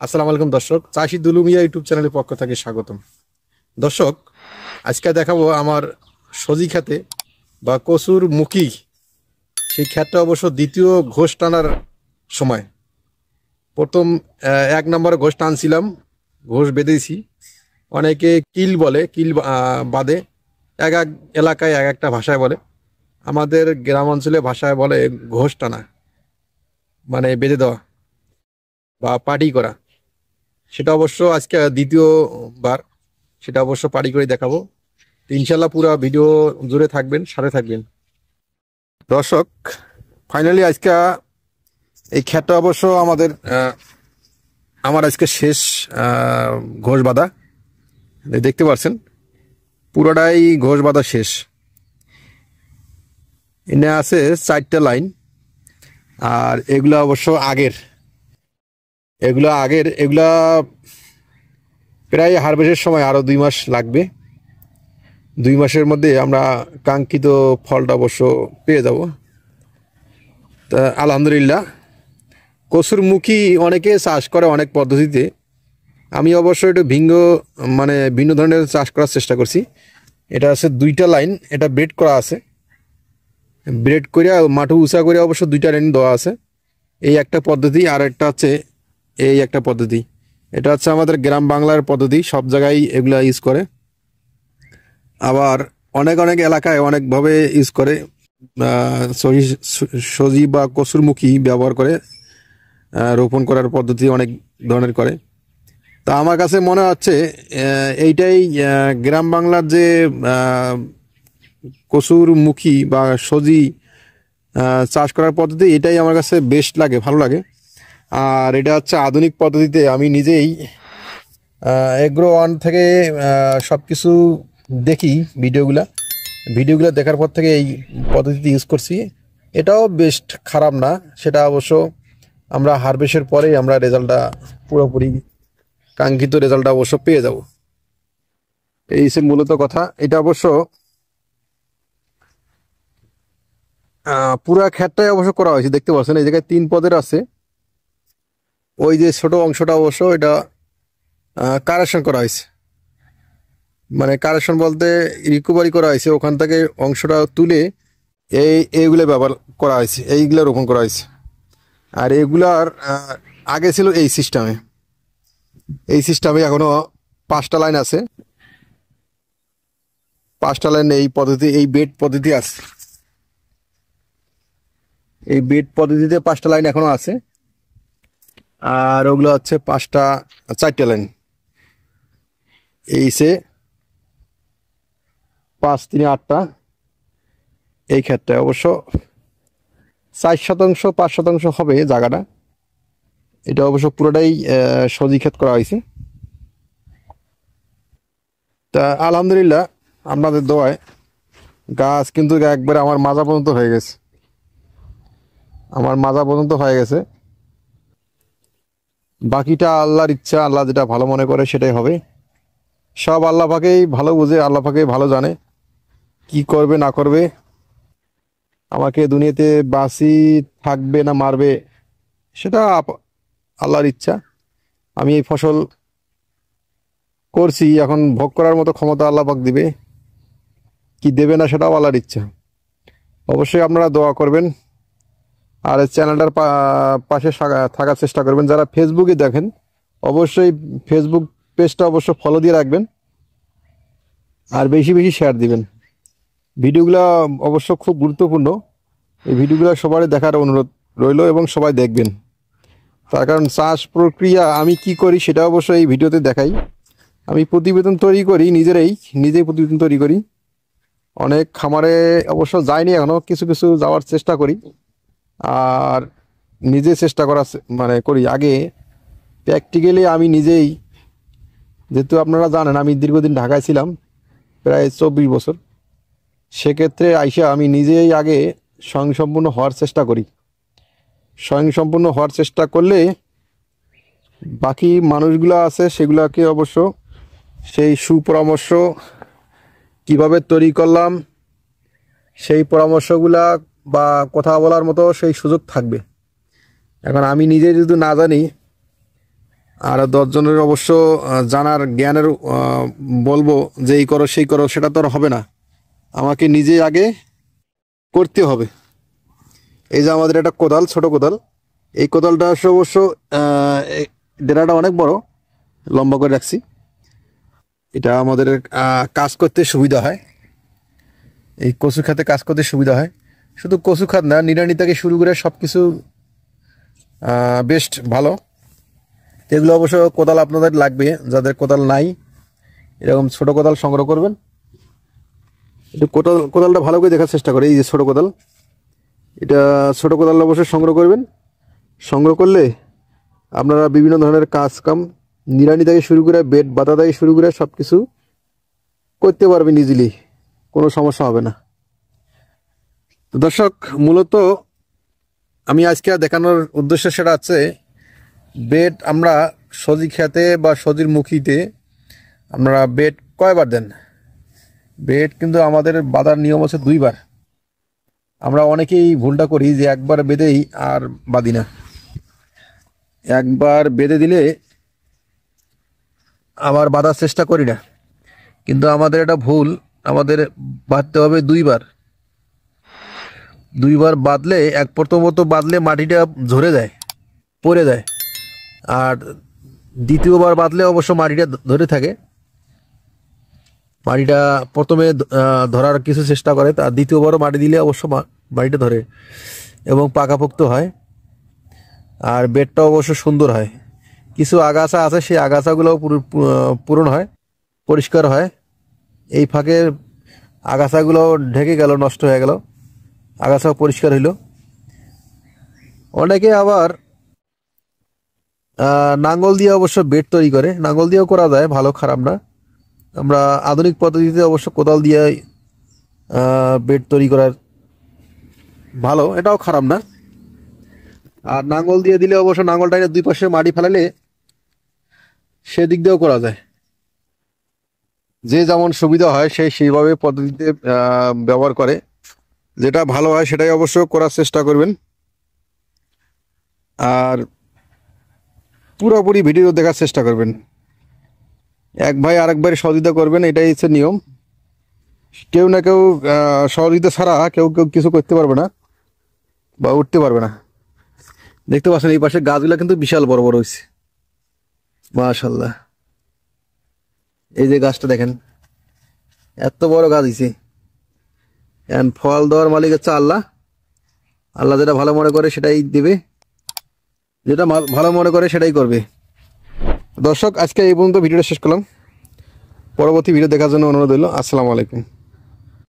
আসসালামু আলাইকুম দর্শক, চাষি দুলু মিয়া ইউটিউব চ্যানেলের পক্ষ থেকে স্বাগতম। দর্শক, আজকে দেখাবো আমার সজি খেতে বা কচুর মুখী। সেই ক্ষেতটা অবশ্য দ্বিতীয় ঘোষ টানার সময়। প্রথম 1 নম্বরে ঘোষ টানছিলাম, ঘোষ বেঁধেছি। অনেকে কিল বলে, কিল বাদে এক এক এলাকায় এক একটা ভাষায় বলে। আমাদের গ্রাম অঞ্চলে ভাষায় বলে ঘোষ টানা, মানে বেঁধে দেওয়া বা পাটি করা। সেটা অবশ্য আজকে দ্বিতীয়বার, সেটা অবশ্য পারি করে দেখাবো। তো ইনশাল্লাহ পুরো ভিডিও জুড়ে থাকবেন, সাথে থাকবেন দর্শক। ফাইনালি আজকে এই ক্ষেতটা অবশ্য আমার আজকে শেষ ঘোষ বাঁধা। দেখতে পাচ্ছেন পুরোটাই ঘোষ বাঁধা শেষ। এনে আছে 4টা লাইন, আর এগুলা অবশ্য এগুলা প্রায় হারভেস্টের সময় আরো 2 মাস লাগবে। 2 মাসের মধ্যে আমরা কাঙ্ক্ষিত ফলটা অবশ্য পেয়ে যাব। তা আলহামদুলিল্লাহ, কচুর মুখী অনেকে চাষ করে অনেক পদ্ধতিতে। আমি অবশ্য একটু ভিন্ন ধরনের চাষ করার চেষ্টা করছি। এটা আছে 2টা লাইন, এটা ব্রেড করা আছে। ব্রেড করে মাঠু উঁচা করে অবশ্য 2টা লাইন দেওয়া আছে। এই একটা পদ্ধতি, আর একটা হচ্ছে এই একটা পদ্ধতি। এটা হচ্ছে আমাদের গ্রাম বাংলার পদ্ধতি, সব জায়গায় এগুলা ইউজ করে। আবার অনেক অনেক এলাকায় অনেকভাবে ইউজ করে। সজি বা কচুরমুখী ব্যবহার করে রোপণ করার পদ্ধতি অনেক ধরনের করে। তা আমার কাছে মনে হচ্ছে এইটাই গ্রাম বাংলার যে কচুরমুখী বা সজি চাষ করার পদ্ধতি, এটাই আমার কাছে বেস্ট লাগে, ভালো লাগে। আর এটা হচ্ছে আধুনিক পদ্ধতিতে। আমি নিজেই এগ্রো ওয়ান থেকে সব কিছু দেখি, ভিডিওগুলো দেখার পর থেকে এই পদ্ধতিতে ইউজ করছি। এটাও বেস্ট, খারাপ না। সেটা অবশ্য আমরা হারভেস্টের পরেই আমরা রেজাল্টটা পুরোপুরি কাঙ্ক্ষিত রেজাল্টটা অবশ্য পেয়ে যাব। এই সে মূলত কথা। এটা অবশ্য পুরা ক্ষেতটাই অবশ্য করা হয়েছে, দেখতে পাচ্ছেন এই জায়গায় 3 পদের আছে। ওই যে ছোট অংশটা অবশ্য এটা কারেকশন করা হয়েছে, মানে কারেকশন বলতে রিকভারি করা হয়েছে। ওখান থেকে অংশটা তুলে এইগুলো ব্যবহার করা হয়েছে, এইগুলো রোপণ করা হয়েছে। আর এগুলার আগে ছিল এই সিস্টেমে এখনো 5টা লাইন আছে। 5টা লাইন এই বেড পদ্ধতি আছে। এই বেড পদ্ধতিতে 5টা লাইন এখনো আছে। আর ওগুলো হচ্ছে 4টা লাইন। এই সে 5 3 8টা। এই ক্ষেত্রে অবশ্য 4 শতাংশ 5 শতাংশ হবে জায়গাটা। এটা অবশ্য পুরোটাই সজি ক্ষেত করা হয়েছে। তা আলহামদুলিল্লাহ, আপনাদের দোয়ায় গাছ কিন্তু একবারে আমার মাজা পর্যন্ত হয়ে গেছে। বাকিটা আল্লাহর ইচ্ছা, আল্লাহ যেটা ভালো মনে করে সেটাই হবে। সব আল্লাহ পাকেই ভালো বুঝে, আল্লাহ পাকেই ভালো জানে কি করবে না করবে। আমাকে দুনিয়াতে বাঁচি থাকবে না মারবে, সেটা আল্লাহর ইচ্ছা। আমি এই ফসল করছি, এখন ভোগ করার মতো ক্ষমতা আল্লাহ পাক দিবে, কি দেবে না সেটাও আল্লাহর ইচ্ছা। অবশ্যই আপনারা দোয়া করবেন, আর এই চ্যানেলটার পাশে থাকার চেষ্টা করবেন। যারা ফেসবুকে দেখেন, অবশ্যই ফেসবুক পেজটা অবশ্য ফলো দিয়ে রাখবেন, আর বেশি বেশি শেয়ার দিবেন। ভিডিওগুলো অবশ্য খুব গুরুত্বপূর্ণ। এই ভিডিওগুলো সবারই দেখার অনুরোধ রইল, এবং সবাই দেখবেন। তার কারণ চাষ প্রক্রিয়া আমি কি করি সেটা অবশ্য এই ভিডিওতে দেখাই। আমি প্রতিবেদন তৈরি করি, নিজেই প্রতিবেদন তৈরি করি। অনেক খামারে অবশ্য যাইনি এখনো, কিছু কিছু যাওয়ার চেষ্টা করি। আর নিজে চেষ্টা করি আগে প্র্যাকটিক্যালি আমি নিজেই। যেহেতু আপনারা জানেন আমি দীর্ঘদিন ঢাকায় ছিলাম, প্রায় 24 বছর। সেক্ষেত্রে আইসা আমি নিজেই আগে স্বয়ংসম্পূর্ণ হওয়ার চেষ্টা করি। স্বয়ংসম্পূর্ণ হওয়ার চেষ্টা করলে বাকি মানুষগুলো আছে সেগুলোকে অবশ্য সেই সুপরামর্শ কিভাবে তৈরি করলাম, সেই পরামর্শগুলা বা কথা বলার মতো সেই সুযোগ থাকবে। এখন আমি নিজে যদি না জানি, আর 10 জনের অবশ্য জানার জ্ঞানের বলবো যে এই করো সেই করো, সেটা তো আর হবে না। আমাকে নিজে আগে করতে হবে। এই যে আমাদের একটা কোদাল, ছোট কোদাল, এই কোদালটা অবশ্য ডেরাটা অনেক বড়, লম্বা করে রাখছি। এটা আমাদের কাজ করতে সুবিধা হয়, এই কচু খাতে কাজ করতে সুবিধা হয়। শুধু কচু খাত না, নিড়ানি থেকে শুরু করে সব কিছু বেস্ট ভালো। এগুলো অবশ্য কোদাল আপনাদের লাগবে, যাদের কোদাল নাই এরকম ছোট কোদাল সংগ্রহ করবেন। একটু কোদালটা ভালো করে দেখার চেষ্টা করে। এই যে ছোট কোদাল, এটা ছোট কোদাল অবশ্যই সংগ্রহ করবেন। সংগ্রহ করলে আপনারা বিভিন্ন ধরনের কাজ কাম, নিড়ানি থেকে শুরু করে বেড বাতা থেকে শুরু করে সব কিছু করতে পারবেন ইজিলি, কোনো সমস্যা হবে না। তো দর্শক, মূলত আমি আজকে দেখানোর উদ্দেশ্য সেটা হচ্ছে বেড আমরা সজি খেতে বা সজির মুখিতে আপনারা বেড কয়বার দেন। বেড কিন্তু আমাদের বাঁধার নিয়ম হচ্ছে 2 বার। আমরা অনেকেই ভুলটা করি যে একবার বেঁধেই আর বাঁধি না, একবার বেঁধে দিলে আবার বাঁধার চেষ্টা করি না, কিন্তু আমাদের এটা ভুল। আমাদের বাঁধতে হবে 2 বার। 2 বার বাঁধলে, এক প্রথমত বাঁধলে মাটিটা ঝরে যায়, পড়ে যায়। আর দ্বিতীয়বার বাঁধলে অবশ্য মাটিটা ধরে থাকে। মাটিটা প্রথমে ধরার কিছু চেষ্টা করে, আর দ্বিতীয়বারও মাটি দিলে অবশ্য মাটিটা ধরে এবং পাকাপোক্ত হয়। আর বেডটা অবশ্য সুন্দর হয়। কিছু আগাছা আছে, সেই আগাছাগুলোও পূরণ হয়, পরিষ্কার হয়। এই ফাঁকে আগাছাগুলো ঢেকে গেল, নষ্ট হয়ে গেল, আগাছাও পরিষ্কার হইল। অনেকে আবার নাঙ্গল দিয়ে অবশ্য বেড তৈরি করে, নাঙ্গল দিয়েও করা যায়, ভালো খারাপ না। আমরা আধুনিক পদ্ধতিতে অবশ্য কোদাল দিয়ে বেড তৈরি করার ভালো, এটাও খারাপ না। আর নাঙ্গল দিয়ে দিলে অবশ্য নাঙ্গলটা 2 পাশে মাটি ফেলালে সেদিক দিয়েও করা যায়। যে যেমন সুবিধা হয় সেইভাবে পদ্ধতিতে ব্যবহার করে, যেটা ভালো হয় সেটাই অবশ্য করার চেষ্টা করবেন। আর পুরোপুরি ভিডিও দেখার চেষ্টা করবেন। এক ভাই আরেক ভাই সহযোগিতা করবেন, এটাই হচ্ছে নিয়ম। কেউ না কেউ সহযোগিতা ছাড়া কেউ কিছু করতে পারবে না বা উঠতে পারবে না। দেখতে পাচ্ছেন এই পাশে গাছগুলো কিন্তু বিশাল বড় বড় হয়েছে, মাশাআল্লাহ। এই যে গাছটা দেখেন, এত বড় গাছ হয়েছে। ফল দেওয়ার মালিক হচ্ছে আল্লাহ। আল্লাহ যেটা ভালো মনে করে সেটাই দেবে, যেটা ভালো মনে করে সেটাই করবে। দর্শক, আজকে এই পর্যন্ত ভিডিওটা শেষ করলাম। পরবর্তী ভিডিও দেখার জন্য অনুরোধ রইল। আসসালামু আলাইকুম।